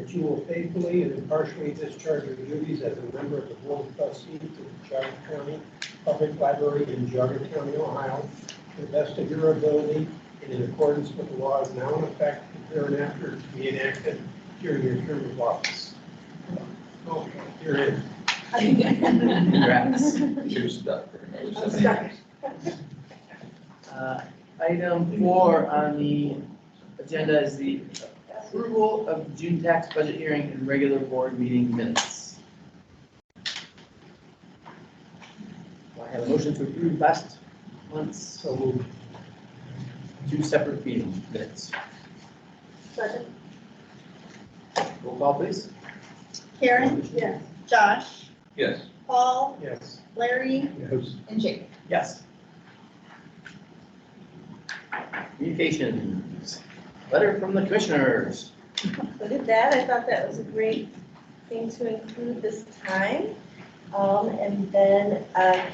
that you will faithfully and impartially discharge your duties as a member of the Board of Trustees of the Geauga County Public Library in Geauga County, Ohio, to the best of your ability and in accordance with the laws now in effect and hereinafter to be enacted during your term of office. Okay, you're in. Congrats. You're stuck. I'm stuck. Item 4 on the agenda is the approval of the June tax budget hearing and regular board meeting minutes. Do I have a motion to approve last month's So moved. 2 separate meeting minutes? Second. Roll call, please. Karen? Yes. Josh? Yes. Paul? Yes. Larry? Yes. And Jake? Yes. Communications. Letter from the commissioners. Look at that, I thought that was a great thing to include this time. And then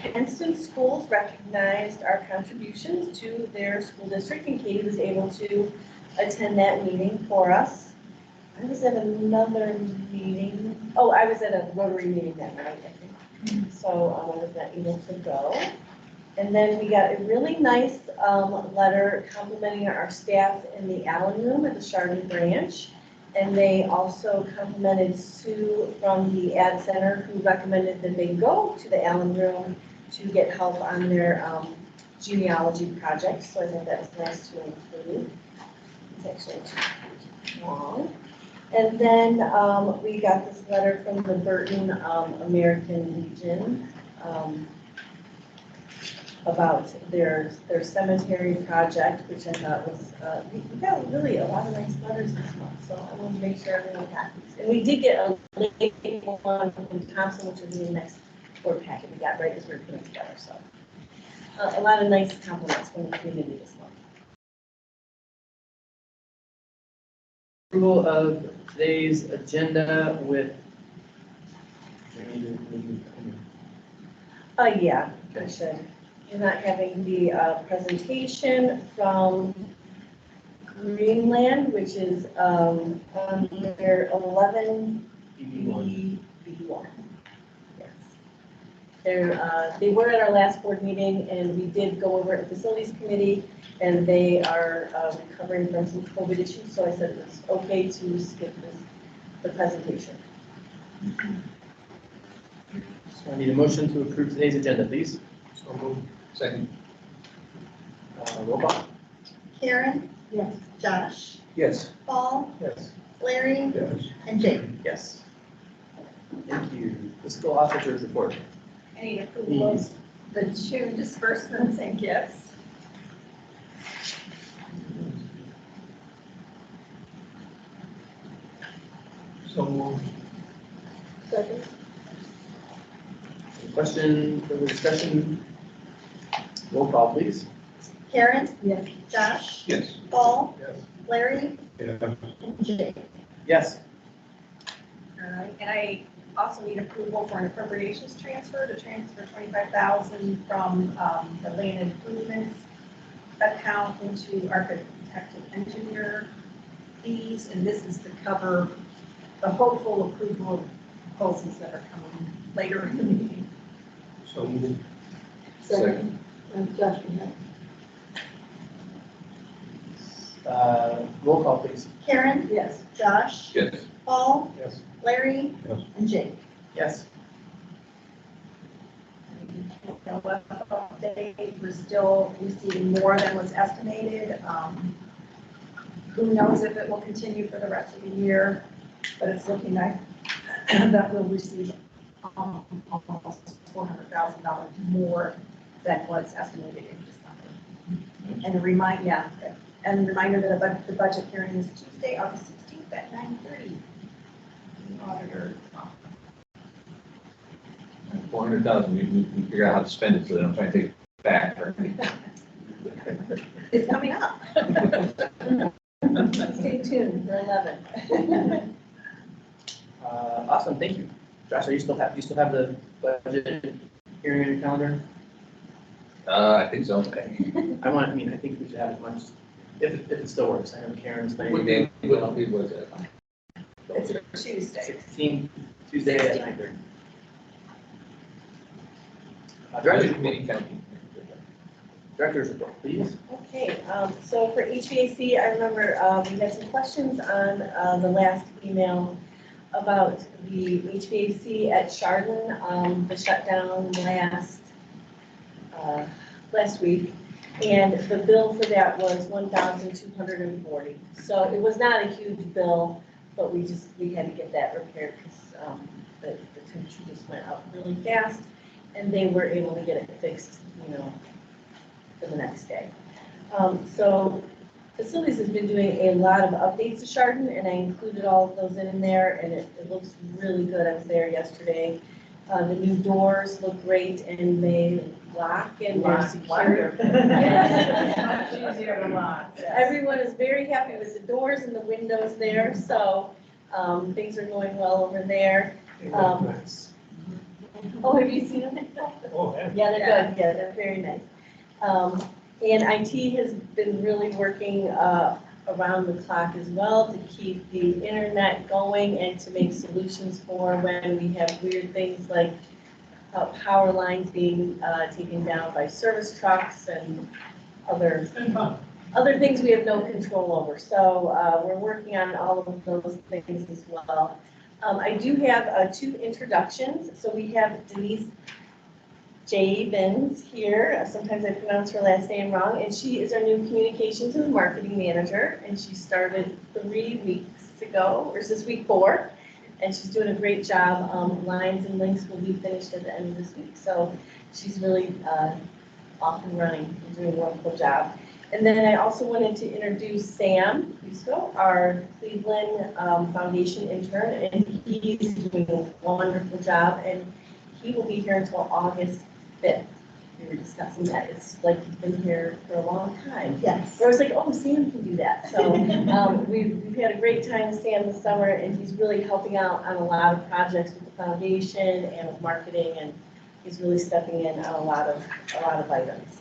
Kenston Schools recognized our contributions to their school district, and Katie was able to attend that meeting for us. I was at another meeting, oh, I was at a Rotary meeting that night, I think. So I was not able to go. And then we got a really nice letter complimenting our staff in the Allen Room at the Chardon Branch. And they also complimented Sue from the Ad Center, who recommended that they go to the Allen Room to get help on their genealogy project. So I thought that was nice to include. It's actually too long. And then we got this letter from the Burton American Legion about their cemetery project, which I thought was, we got really a lot of nice letters this month, so I wanted to make sure everyone got these. And we did get a late one from Thompson, which will be in the next board packet we got right as we were putting it together, so. A lot of nice compliments from the community this month. Approval of today's agenda with. Yeah, I should. We're not having the presentation from Greenland, which is under 11 B1. Yes. They were at our last board meeting, and we did go over at the facilities committee, and they are recovering from some COVID issues, so I said it's okay to skip the presentation. So I need a motion to approve today's agenda, please. So moved. Second. Roll call. Karen? Yes. Josh? Yes. Paul? Yes. Larry? Yes. And Jake? Yes. Thank you. Fiscal officer's report. I need approval of the June disbursements and gifts. So moved. Second. Any question, further discussion? Roll call, please. Karen? Yes. Josh? Yes. Paul? Yes. Larry? Yeah. And Jake? Yes. All right, and I also need approval for an appropriations transfer to transfer $25,000 from the land improvements account into architectural engineer fees, and this is to cover the hopeful approval of proposals that are coming later in the meeting. So moved. Second. Roll call, please. Karen? Yes. Josh? Yes. Paul? Yes. Larry? Yes. And Jake? Yes. We're still receiving more than was estimated. Who knows if it will continue for the rest of the year, but it's looking like that we'll receive almost $400,000 more than was estimated in December. And a reminder, that the budget hearing is Tuesday, August 16th at 9:30. The auditor. 400,000, we can figure out how to spend it so they don't try and take it back. It's coming up. Stay tuned for 11. Awesome, thank you. Josh, do you still have the budget hearing on your calendar? I think so. I think we should have it much, if it still works. I know Karen's What saying. day, what was it? It's a Tuesday. 16, Tuesday at 9:30. Director's report. Director's report, please. Okay, so for HVAC, I remember we had some questions on the last email about the HVAC at Chardon, the shutdown last week. And the bill for that was $1,240. So it was not a huge bill, but we had to get that repaired because the temperature just went up really fast. And they were able to get it fixed, for the next day. So Facilities has been doing a lot of updates to Chardon, and I included all of those in there, and it looks really good. I was there yesterday. The new doors look great, and they lock and they're secure. Much easier to lock, yes. Everyone is very happy with the doors and the windows there, so things are going well over there. Nice. Oh, have you seen them? Oh, yeah. Yeah, they're good, yeah, they're very nice. And IT has been really working around the clock as well to keep the internet going and to make solutions for when we have weird things like power lines being taken down by service trucks and other things we have no control over. So we're working on all of those things as well. I do have 2 introductions. So we have Denise Javins here. Sometimes I pronounce her last name wrong, and she is our new communications and marketing manager, and she started 3 weeks ago, or is this week 4? And she's doing a great job. Lines and links will be finished at the end of this week, so she's really off and running and doing a wonderful job. And then I also wanted to introduce Sam Cusco, our Cleveland Foundation intern, and he's doing a wonderful job, and he will be here until August 5th. We were discussing that. It's like he's been here for a long time. Yes. I was like, oh, Sam can do that. So we've had a great time with Sam this summer, and he's really helping out on a lot of projects with the foundation and with marketing, and he's really stepping in on a lot of items.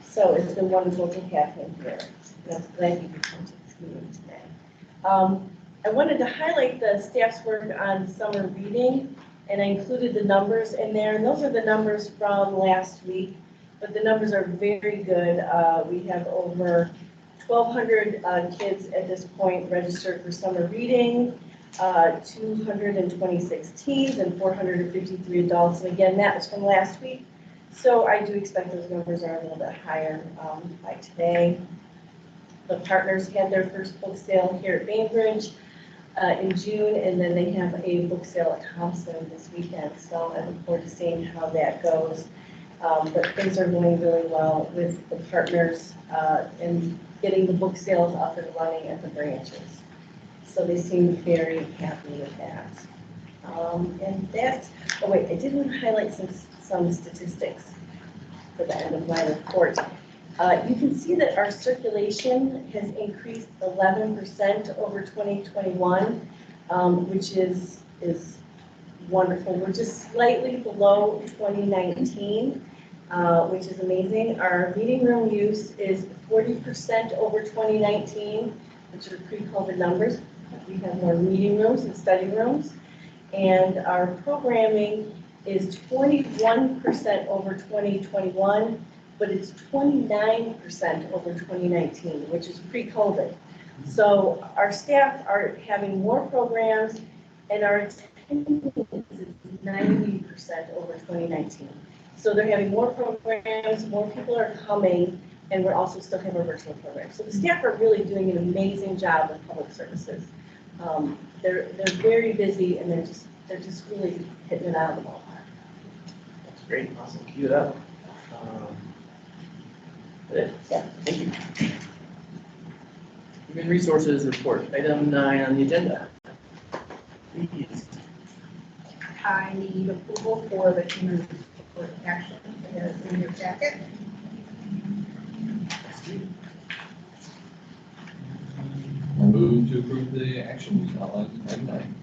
So it's been wonderful to have him here. And I'm glad you could come to this meeting today. I wanted to highlight the staff's work on summer reading, and I included the numbers in there, and those are the numbers from last week, but the numbers are very good. We have over 1,200 kids at this point registered for summer reading, 226 teens and 453 adults, and again, that was from last week. So I do expect those numbers are a little bit higher by today. The partners had their first book sale here at Bainbridge in June, and then they have a book sale at Thompson this weekend. So I look forward to seeing how that goes. But things are going really well with the partners and getting the book sales up and running at the branches. So they seem very happy with that. And that's, oh wait, I did want to highlight some statistics for the end of my report. You can see that our circulation has increased 11% over 2021, which is wonderful. We're just slightly below 2019, which is amazing. Our meeting room use is 40% over 2019, which are pre-COVID numbers. We have more meeting rooms and study rooms. And our programming is 21% over 2021, but it's 29% over 2019, which is pre-COVID. So our staff are having more programs, and our attendance is 90% over 2019. So they're having more programs, more people are coming, and we're also still having our virtual programs. So the staff are really doing an amazing job with public services. They're very busy, and they're just really hitting it out of the ballpark. That's great, awesome, keep it up. Good, Yeah. thank you. Human Resources Report, item 9 on the agenda. Please. I need approval for the human resource action that is in your packet. I move to approve the actions outlined in item 9.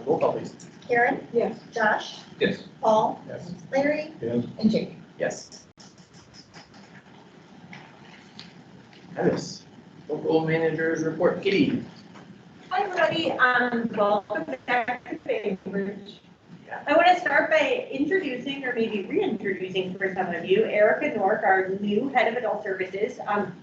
Roll call, please. Karen? Yes. Josh? Yes. Paul? Yes. Larry? Yes. And Jake? Yes. Travis. Local Managers Report, Kitty. Hi, everybody. Welcome back to Bainbridge. I want to start by introducing, or maybe reintroducing for some of you, Erica Nork, our new head of adult services.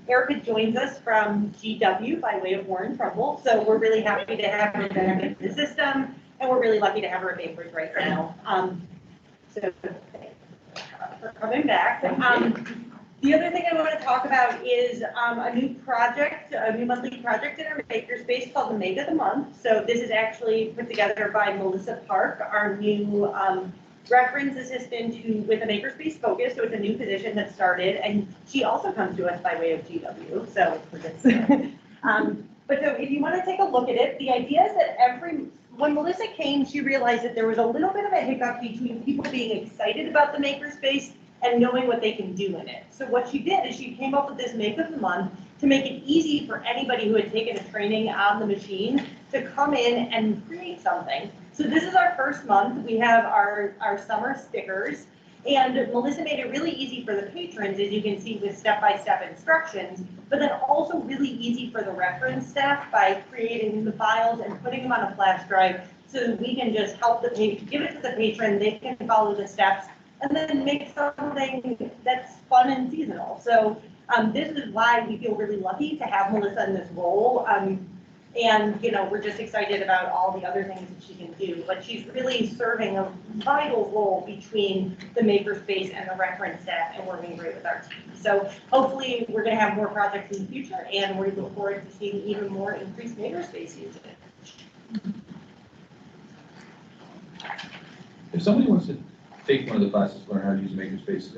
Erica joins us from GW by way of Warren Trumbull, so we're really happy to have her back in the system, and we're really lucky to have her at Bainbridge right now. So thanks for coming back. The other thing I want to talk about is a new project, a new monthly project in our makerspace called the Make of the Month. So this is actually put together by Melissa Park, our new reference assistant with a makerspace focus. So it's a new position that started, and she also comes to us by way of GW. So but so if you want to take a look at it, the idea is that when Melissa came, she realized that there was a little bit of a hiccup between people being excited about the makerspace and knowing what they can do in it. So what she did is she came up with this Make of the Month to make it easy for anybody who had taken a training on the machine to come in and create something. So this is our first month. We have our summer stickers, and Melissa made it really easy for the patrons, as you can see, with step-by-step instructions, but then also really easy for the reference staff by creating the files and putting them on a flash drive so that we can just help the patron, give it to the patron, they can follow the steps, and then make something that's fun and seasonal. So this is why we feel really lucky to have Melissa in this role. And we're just excited about all the other things that she can do. But she's really serving a vital role between the makerspace and the reference staff and working great with our team. So hopefully we're going to have more projects in the future, and we look forward to seeing even more increased makerspace usage. If somebody wants to take one of the classes, learn how to use makerspace,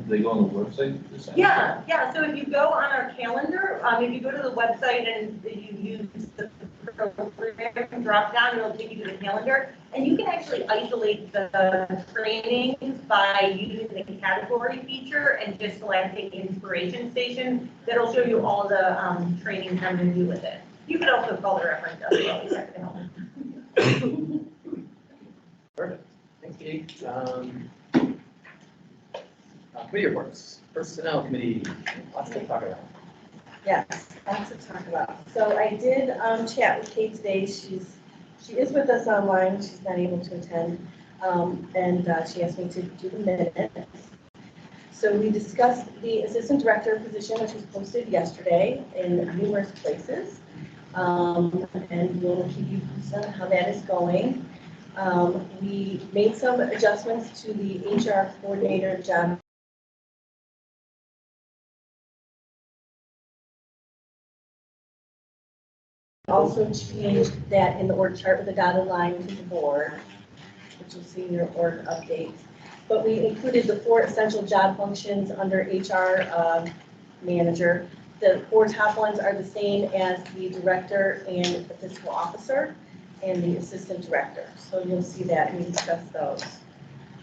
they go on the website to sign up? Yeah. So if you go on our calendar, if you go to the website and you use the program drop down, it'll take you to the calendar, and you can actually isolate the trainings by using the category feature and just selecting Inspiration Station. That'll show you all the trainings I'm going to do with it. You could also call the reference up as well. That can help. Perfect. Thanks, Katie. Committee reports. Personnel committee, lots to talk about. Yes, lots to talk about. So I did chat with Kate today. She is with us online. She's not able to attend. And she asked me to do the minutes. So we discussed the assistant director position, which was posted yesterday in numerous places. And we'll keep you posted on how that is going. We made some adjustments to the HR coordinator job. Also changed that in the org chart with a dotted line to the board, which you'll see in your org update. But we included the 4 essential job functions under HR manager. The 4 top ones are the same as the director and the fiscal officer and the assistant director. So you'll see that and we discuss those.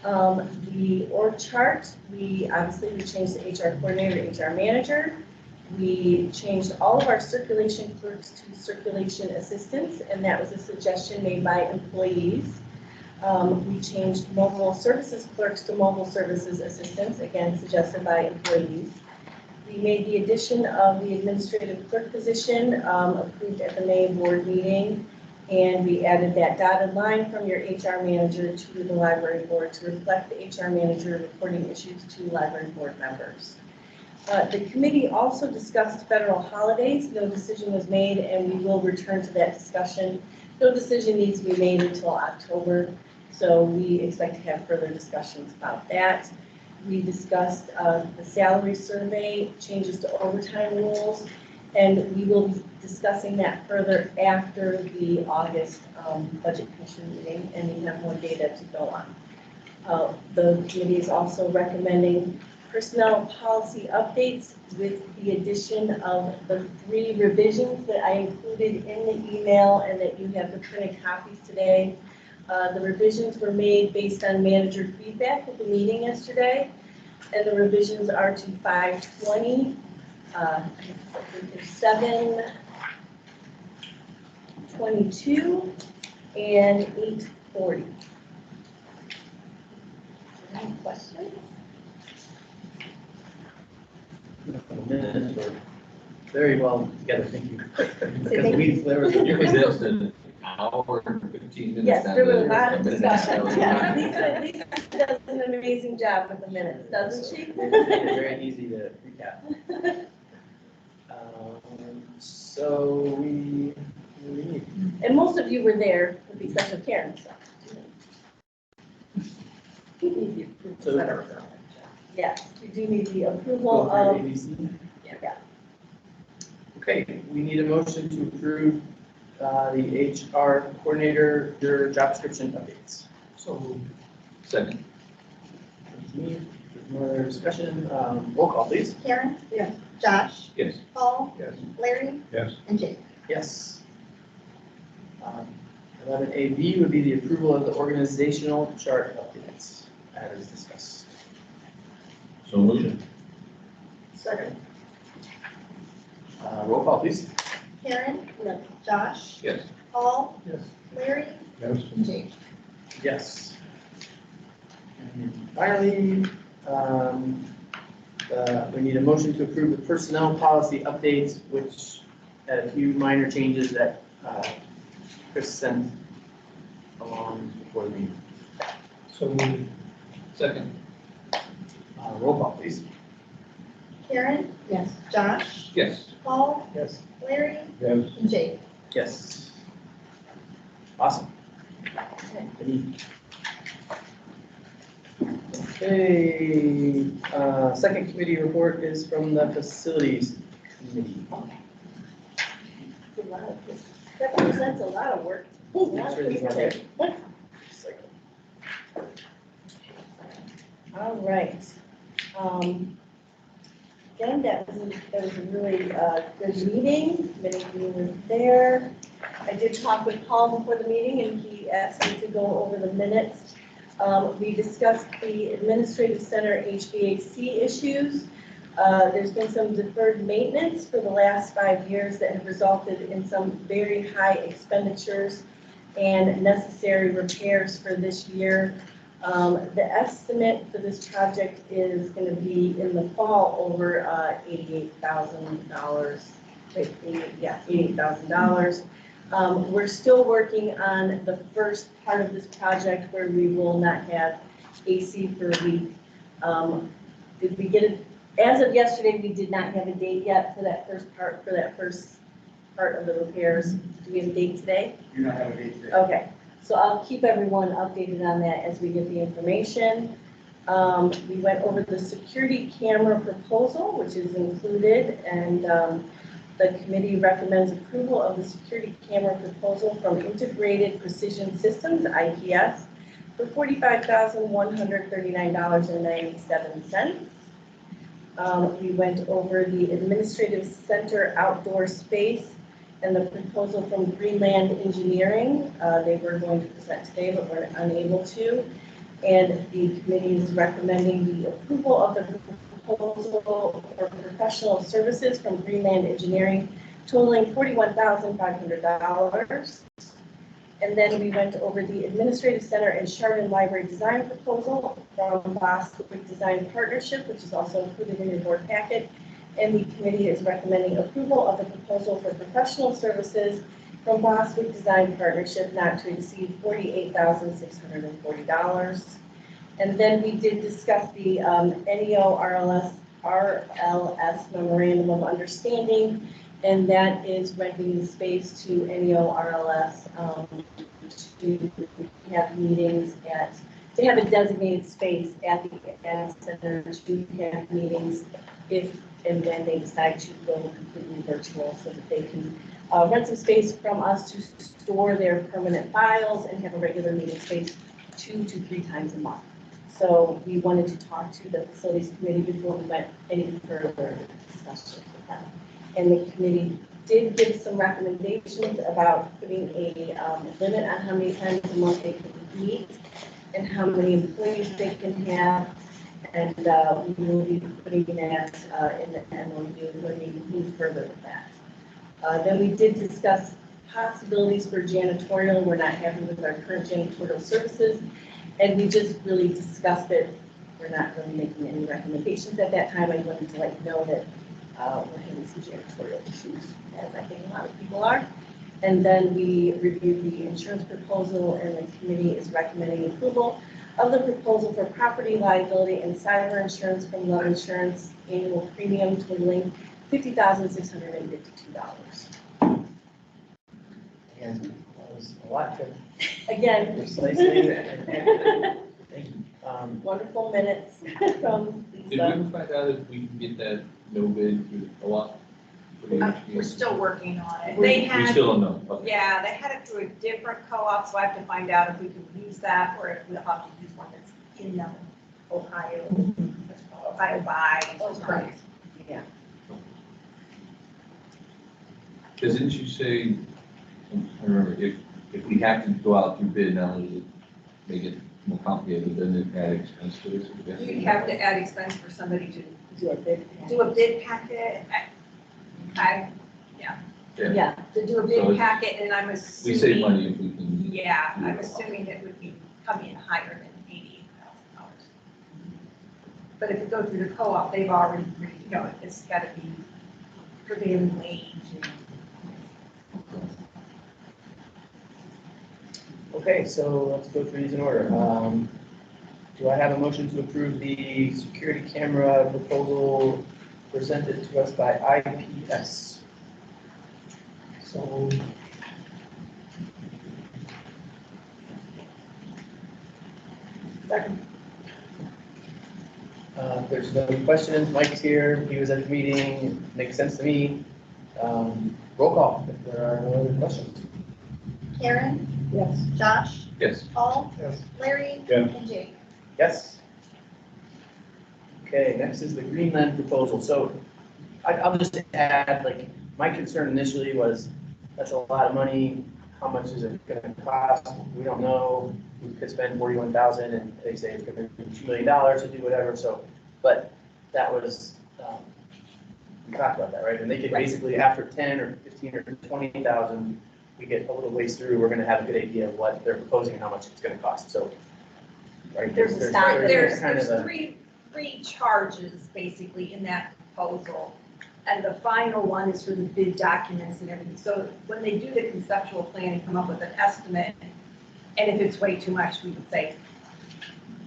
The org chart, we changed the HR coordinator to HR manager. We changed all of our circulation clerks to circulation assistants, and that was a suggestion made by employees. We changed mobile services clerks to mobile services assistants, again suggested by employees. We made the addition of the administrative clerk position approved at the May board meeting, and we added that dotted line from your HR manager to the library board to reflect the HR manager reporting issues to library board members. The committee also discussed federal holidays. No decision was made, and we will return to that discussion. No decision needs to be made until October, so we expect to have further discussions about that. We discussed the salary survey, changes to overtime rules, and we will be discussing that further after the August budget commission meeting, and we have more data to go on. The committee is also recommending personnel policy updates with the addition of the 3 revisions that I included in the email and that you have the printed copies today. The revisions were made based on manager feedback at the meeting yesterday, and the revisions are to 520, 722, and 840. Any questions? Minutes or very well together, thank you. Because there was. It was just an hour and 15 minutes. Yes, down there was to a lot of a minute and a half. discussion. Yeah, Lisa does an amazing job with the minutes, doesn't she? Made it very easy to recap. So we need. And most of you were there with the exception of Karen, so. Yes, we do need the approval Go of, through ABC. yeah, Okay, we need a motion to approve the HR coordinator, your job description updates. So moved. Second, Any more discussion? Roll call, please. Karen? Yes. Josh? yes. Paul? Yes. Larry? Yes. And Jake? Yes. 11AB would be the approval of the organizational chart updates, as discussed. So motion, second. Roll call, please. Karen? No. Josh? yes. Paul? Yes. Larry? Yes. And Jake? Yes. And finally, we need a motion to approve the personnel policy updates, which had a few minor changes that Chris sent along before the meeting. So moved. Second, Roll call, please. Karen? Yes. Josh? yes. Paul? Yes. Larry? Yes. And Jake? Yes. Awesome. Okay, second committee report is from the facilities committee. It's a lot of, that represents a lot of work. A lot Make of sure these people are there. there. All right. Again, that was a really good meeting. Many of you were there. I did talk with Paul before the meeting, and he asked me to go over the minutes. We discussed the administrative center HVAC issues. There's been some deferred maintenance for the last 5 years that have resulted in some very high expenditures and necessary repairs for this year. The estimate for this project is going to be in the fall over $88,000. $88,000. We're still working on the first part of this project where we will not have AC for a week. Did we get it? As of yesterday, we did not have a date yet for that first part of the repairs. Do we have a date today? Do not have a date today. Okay, so I'll keep everyone updated on that as we get the information. We went over the security camera proposal, which is included, and the committee recommends approval of the security camera proposal from Integrated Precision Systems, IPS, for $45,139.97. We went over the administrative center outdoor space and the proposal from Greenland Engineering. They were going to present today, but were unable to. And the committee is recommending the approval of the proposal for professional services from Greenland Engineering totaling $41,500. And then we went over the Administrative Center and Chardon Library Design proposal from Boswick Design Partnership, which is also included in your board packet. And the committee is recommending approval of the proposal for professional services from Boswick Design Partnership not to exceed $48,640. And then we did discuss the NEO RLS Memorandum of Understanding, and that is renting the space to NEO RLS to have meetings to have a designated space at the center to have meetings if and when they decide to go completely virtual, so that they can rent some space from us to store their permanent files and have a regular meeting space 2 to 3 times a month. So we wanted to talk to the facilities committee before we went any further discussion with them. And the committee did give some recommendations about putting a limit on how many times a month they can meet and how many employees they can have. And we will be putting that in the MOU when we move further with that. Then we did discuss possibilities for janitorial. We're not happy with our current janitorial services, and we just really discussed it. We're not really making any recommendations at that time. I wanted to let you know that we're having some janitorial issues, as I think a lot of people are. And then we reviewed the insurance proposal, and the committee is recommending approval of the proposal for property liability and cyber insurance from Love Insurance, annual premium totaling $50,652. And that was a lot to Again, precisely. Thank you. wonderful minutes from Did we Lisa. ever find out if we can get that no bid through the co-op? We're still working on it. We They had, still don't know. Okay. yeah, they had it through a different co-op, so I have to find out if we can use that or if we'll have to use one that's in Ohio, Ohio buy. Oh, correct. Yeah. Because didn't you say, I remember, if we have to go out through bid, not only does it make it more complicated, then it add expense to this? You'd have to add expense for somebody to Do a bid. do a bid packet. Yeah. To do a So bid it's- packet, and I'm We assuming. save money if we can. Yeah, I'm assuming it would be coming in higher than $88,000. But if you go through the co-op, they've already, it's gotta be prevailing wage. Okay, so let's go through these in order. Do I have a motion to approve the security camera proposal presented to us by IPS? So, If there's no questions, Mike's here, he was at the meeting, makes sense to me. Roll call if there are no other questions. Karen, Yes. Josh, Yes. Paul, yes. Larry, Yeah. and Jake. Yes. Okay, next is the Greenland proposal. So I'll just add, like, my concern initially was, that's a lot of money. How much is it gonna cost? We don't know. We could spend 41,000 and they say it's gonna be $2 million to do whatever, so, but that was, we talked about that, right? And they could basically, after 10 or 15 or 20,000, we get a little ways through, we're gonna have a good idea of what they're proposing and how much it's gonna cost, so. Right, There's a stop. There's kind of a, three charges basically in that proposal. And the final one is for the bid documents and everything. So when they do the conceptual plan and come up with an estimate, and if it's way too much, we would say,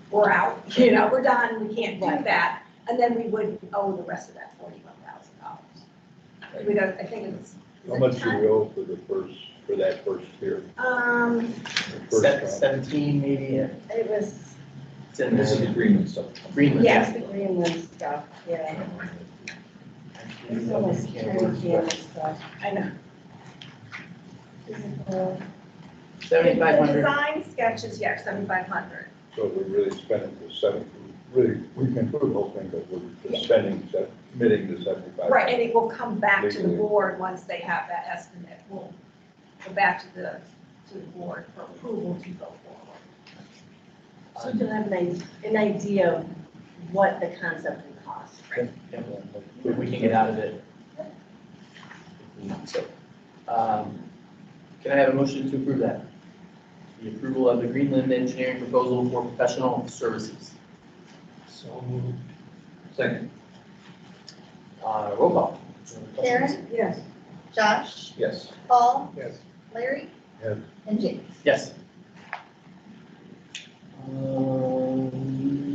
we're out, we're done, we can't do Right. that. And then we would owe the rest of that $41,000. We don't, I think it's. How much do we owe for that first tier? Um, The first round? 17 maybe, It was, it's in This is the the Greenland stuff. Greenland. Yes. the Greenland stuff, yeah. It's Actually, almost can't kind work, of but camera stuff. I know. Physical. The 7,500. design sketches, yeah, 7,500. So we're really spending the really, we can prove the whole thing, but we're spending, committing to 75. Right, and it will come back to the Legally. board once they have that estimate. We'll go back to the board for approval to go forward. So you can have an idea of what the concept would cost. What we can get out of it. So, can I have a motion to approve that? The approval of the Greenland engineering proposal for professional services. So moved. Second. Roll call. Karen, Yes. Josh, Yes. Paul, Yes. Larry, Yes. and Jake. Yes.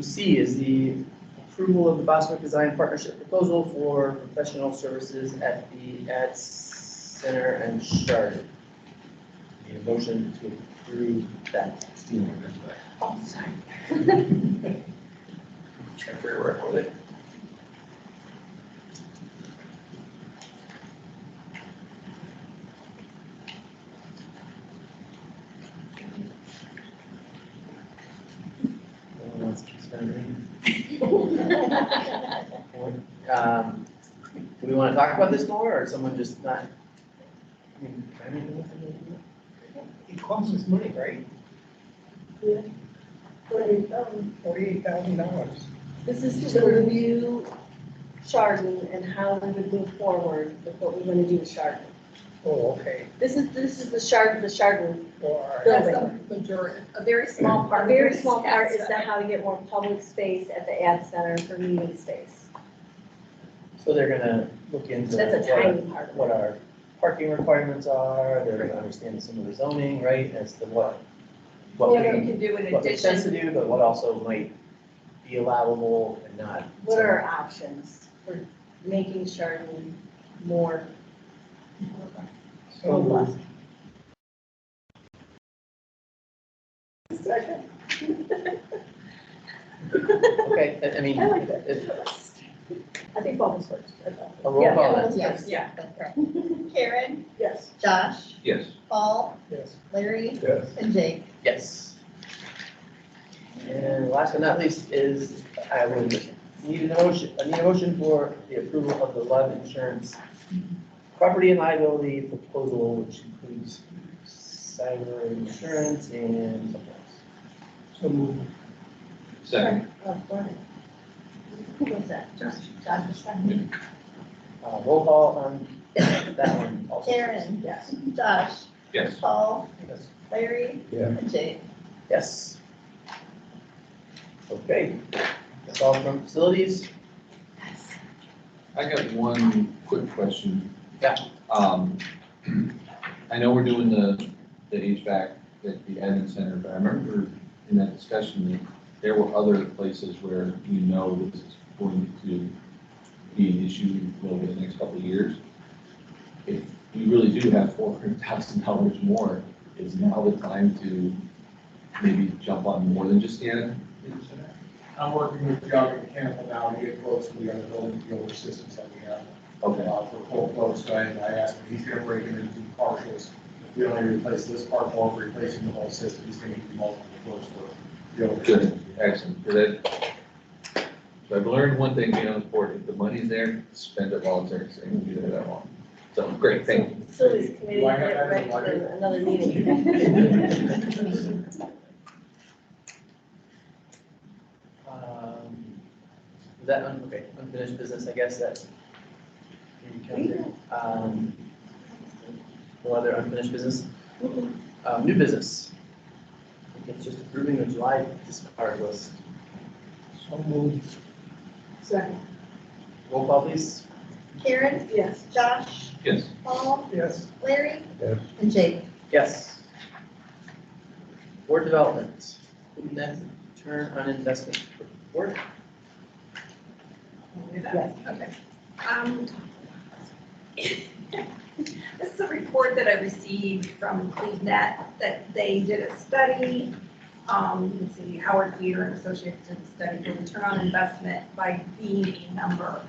C is the approval of the Boswick Design Partnership proposal for professional services at the Ad Center and Charter. Need a motion to approve that. Oh, sorry. Trying to figure where I put it. No one wants to spend do we want to talk about this more, or someone just not? I mean, It costs us money, right? $48,000. This is to review Chardon and how we would move forward with what we're gonna do with Chardon. Oh, okay. This is the Chardon Or- That's building. the majority, a very small part. A of very this small part is asset. the how to get more public space at the Ad Center for meeting space. So they're gonna look into That's a tiny part of it. what our parking requirements are, they're gonna understand some of the zoning, right, as to what What we we can do in what makes sense to addition. do, but what also might be allowable and not. What are our options for making Chardon more? So moved. Second. Okay, I mean, I like that. if I think Bob was first. a roll Yeah, call, Bob then. was first. Yes, that's correct. Karen, Yes. Josh, Yes. Paul, Yes. Larry, Yes. and Jake. yes. And last but not least is, I would need a motion for the approval of the life insurance property and liability proposal, which includes cyber insurance and something else. So moved. Second. Oh, go ahead. Who was that? Josh. Josh was second. Roll call on that one also. Karen, Yes. Josh, Yes. Paul, Yes. Larry, Yeah. and Jake. Yes. Okay, that's all from facilities. I got one quick question. Yeah. I know we're doing the HVAC at the admin center, but I remember in that discussion that there were other places where you know this is going to be an issue over the next couple of years. If you really do have $400,000 more, is now the time to maybe jump on more than just the admin center? I'm working with Jog and Mechanical now to get quotes from the other building dealer systems that we have. Okay. For cold quotes, so I asked him, he's gonna break it into partials. If we only replace this part while we're replacing the whole system, he's gonna give you multiple quotes for the other. Good, excellent, so I've learned one thing being on the board, if the money's there, spend it while it's there, so it won't be there that long. So, great, thank you. Facilities committee, Do I have get that in ready the for library? another meeting. Is that, okay, unfinished business, I guess, that. No other unfinished business? New business. I think it's just approving the July discard list. So moved. Second. Roll call, please. Karen, Yes. Josh, Yes. Paul, Yes. Larry, Yes. and Jake. Yes. Board development, net return on investment report. Yes. Okay. This is a report that I received from CleanNet, that they did a study. You can see Howard Peter and Associates did a study for return on investment by being a member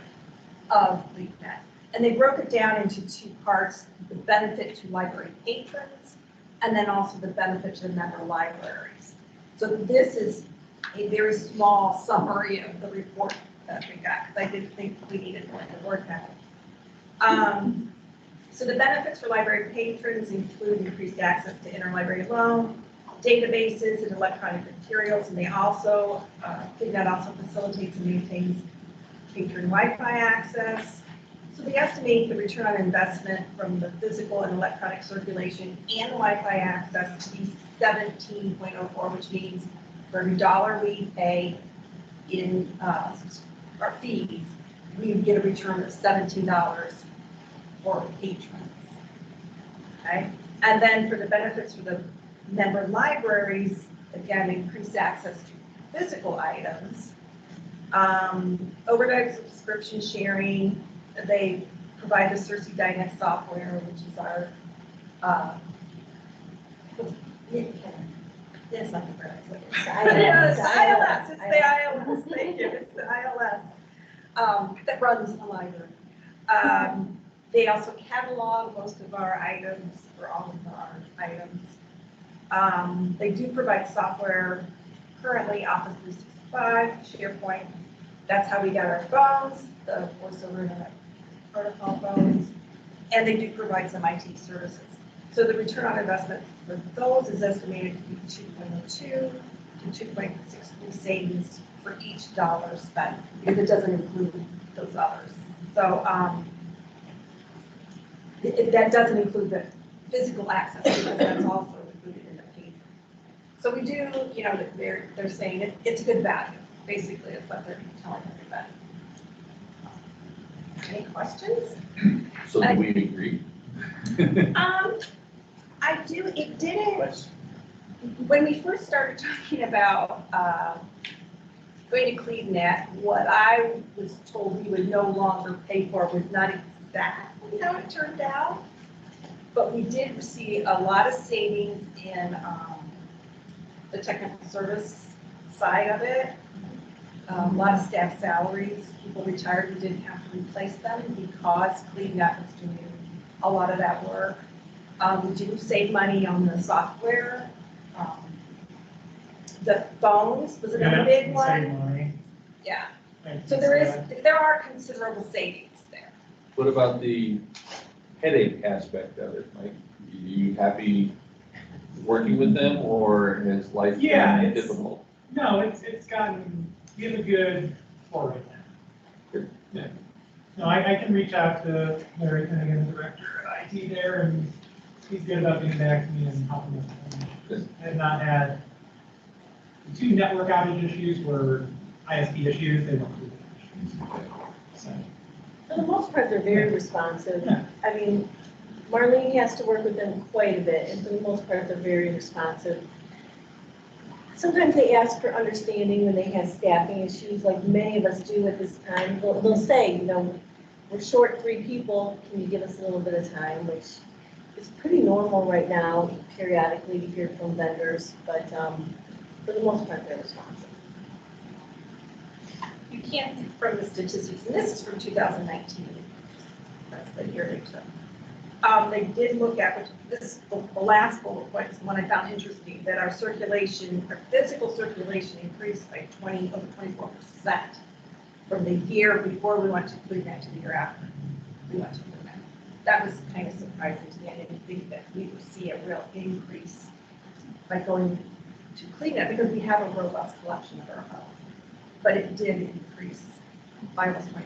of CleanNet. And they broke it down into two parts, the benefit to library patrons, and then also the benefit to the member libraries. So this is a very small summary of the report that we got, because I didn't think we needed more to work at it. So the benefits for library patrons include increased access to interlibrary loan, databases and electronic materials, and they also, CleanNet also facilitates and maintains patron Wi-Fi access. So we estimate the return on investment from the physical and electronic circulation and the Wi-Fi access to be 17.04, which means for every dollar we pay in our fees, we get a return of $17 for patrons. Okay, and then for the benefits for the member libraries, again, increased access to physical items, overnight subscription sharing. They provide the Cersei Dynex software, which is our, yes, I can pronounce it. It's Yes, ILS. ILS, it's the ILS, thank you, it's the ILS, that runs the library. They also catalog most of our items, or all of our items. They do provide software, currently Office 365, SharePoint. That's how we got our phones, the voice over internet protocol phones, and they do provide some IT services. So the return on investment for those is estimated to be 2.02 to 2.63 savings for each dollar spent, because it doesn't include those others. So that doesn't include the physical access, because that's also included in the payment. So we do, you know, they're saying it's good value, basically, is what they're telling everybody. Any questions? So do we agree? I do, it didn't, Let's- when we first started talking about going to CleanNet, what I was told we would no longer pay for was not exactly how it turned out. But we did see a lot of savings in the technical service side of it. A lot of staff salaries, people retired, we didn't have to replace them because CleanNet was doing a lot of that work. We do save money on the software. The phones was another big one. Yeah, so there are considerable savings there. What about the headache aspect of it, Mike? Are you happy working with them, or has life Yeah, been it's- difficult? No, it's gotten, we have a good flow right now. Good, yeah. No, I can reach out to Larry Finnegan, the director at IT there, and he's good about getting back to me and helping us. Good. I have not had, the two network outage issues were ISP issues, they weren't really issues. So, For the most part, they're very responsive. Yeah. I mean, Marlene has to work with them quite a bit, and for the most part, they're very responsive. Sometimes they ask for understanding when they have staffing issues, like many of us do at this time. They'll say, you know, we're short 3 people, can you give us a little bit of time, which is pretty normal right now, periodically to hear from vendors, but for the most part, they're responsive. You can't, from the statistics, and this is from 2019, that's the year they took. They did look at, which this, the last bullet point is the one I found interesting, that our circulation, our physical circulation increased by 24% from the year before we went to CleanNet to the year after we went to CleanNet. That was kind of surprising to me. I didn't think that we would see a real increase by going to CleanNet because we have a robust collection of our health. But it did increase by almost 25%.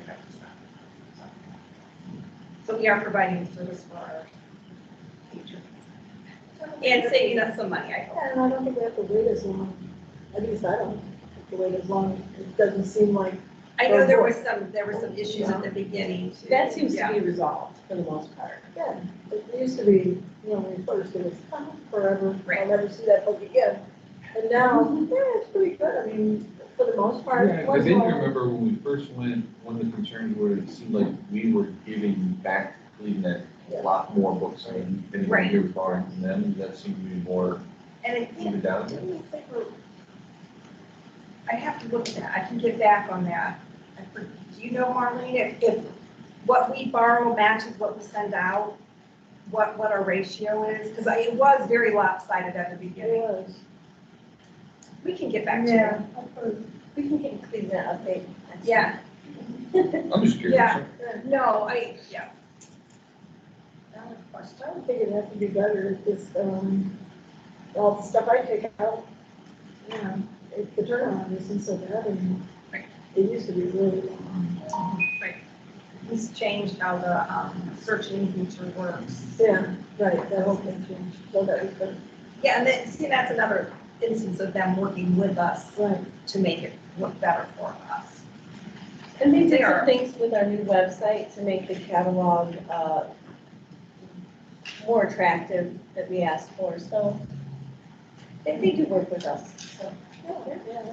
So we are providing a service for our future. And saving us some money, I hope. Yeah, and I don't think we have to wait as long. At least I don't have to wait as long. It doesn't seem like. I know there were some issues at the beginning too. That seems to Yeah. be resolved for the most part. Yeah, it used to be, you know, when we first, it was forever. Right. I'll never see that book again. And now, yeah, it's pretty good. I mean, for the most part. Yeah, I once in a vaguely while- remember when we first went, one of the concerns were it seemed like we were giving back to CleanNet a lot more books than anything Right. we were borrowing from them. That seemed to be more And I think, even down. didn't we say I have to look at that. I can get back on that. Do you know, Marlene, if what we borrow matches what we send out, what our ratio is? Because it was very lopsided at the It beginning. was. We can get back to Yeah. it. We can get a CleanNet update. next Yeah, I'm just curious. Yeah. no, yeah. Valid question. I would think it'd have to be better if this, all the stuff I take out, you know, the turnaround isn't so bad and it used to be really long. He's changed how the search engine feature works. Yeah, right, that whole thing changed, so that was good. Yeah, and then, see, that's another instance of them working with us Right. to make it look better for us. And they did They some are. things with our new website to make the catalog more attractive that we asked for, so they do work with us, so.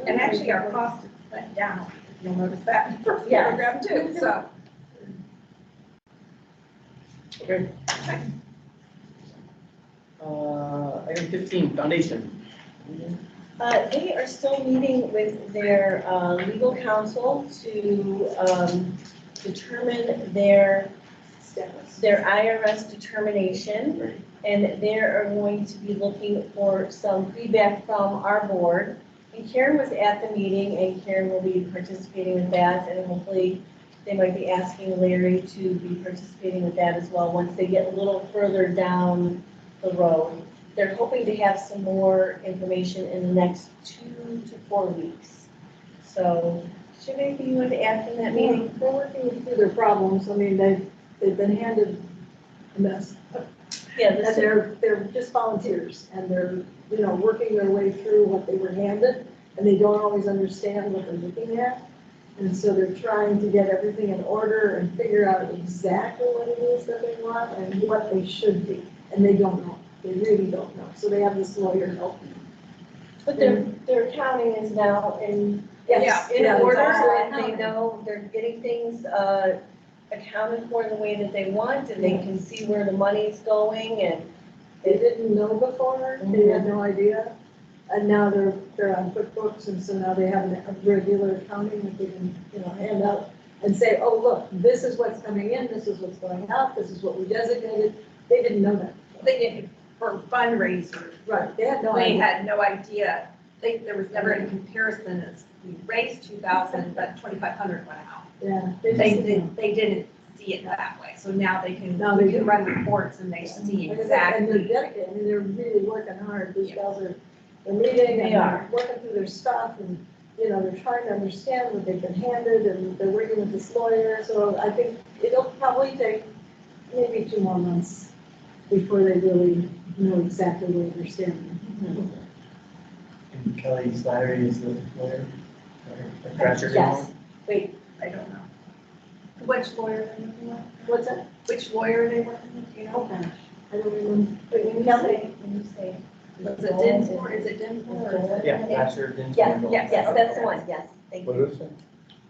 And actually, our cost went down, you'll notice that in the first Yeah. paragraph too, so. Okay. Item 15, foundation. They are still meeting with their legal counsel to determine their IRS determination. And they are going to be looking for some feedback from our board. And Karen was at the meeting, and Karen will be participating with that, and hopefully they might be asking Larry to be participating with that as well, once they get a little further down the road. They're hoping to have some more information in the next 2 to 4 weeks. So, should anything you want to add from that meeting? They're working through their problems. I mean, they've been handed a mess. Yeah, And they're just volunteers and they're, you know, working their way through what they were handed and they don't always understand what they're looking at. And so they're trying to get everything in order and figure out exactly what it is that they want and what they should be. And they don't know. They really don't know. So they have this lawyer helping them. But their accounting is now in Yes, in yeah, it's order, all and they accounting. know they're getting things accounted for the way that they want, and they can see where the money's going, and They didn't know before, they had no idea. And now they're on QuickBooks, and so now they have a regular accounting that they can, hand out and say, oh, look, this is what's coming in, this is what's going out, this is what we designated. They didn't know that. They did for fundraisers. Right, they had no We idea. had no idea. There was never any comparison as we raised 2,000, but 2,500 went out. Yeah. They didn't see it that way. So now they can, Now they we can do. run reports and they see And they're exactly. dedicated, I mean, they're really working hard. These gals they're meeting and They they're are. working through their stuff and, they're trying to understand what they've been handed and they're working with this lawyer. So I think it'll probably take maybe 2 more months before they really know exactly what they're standing. And Kelly Slattery is the lawyer? Or Thrasher? yes. Wait, I don't know. Which lawyer are they working with? What's that? Which lawyer are they working with, do you Oh, know? gosh, I don't remember. But when you say. Is it Dinsmore, is it Dinsmore or is it? Yeah, Thrasher, Dinsmore. Yes, Gold. yes, that's the one, yes, thank What you. is it?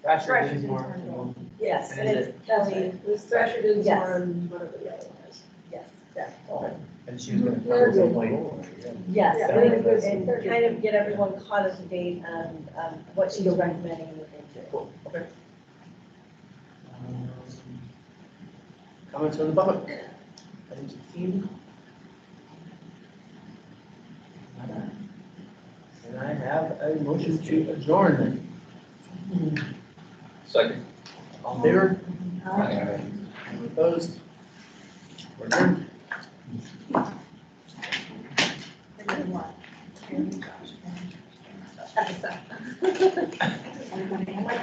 Thrasher, Thrasher, Dinsmore. Dinsmore, and Gold. Yes, And and is it's That's Kelly, right. It was Thrasher, Dinsmore, Yes. and whatever the other one is. yes, Okay. And she was gonna They're come good. at some point. yes, Yeah, and they're good. and kind of get everyone caught up to date on what she's recommending in the future. Cool, okay. Comments from the public? Item 16. And I have a motion to adjourn. Second. All in favor? Aye. Anyone opposed? We're adjourned. Everybody, I'm like,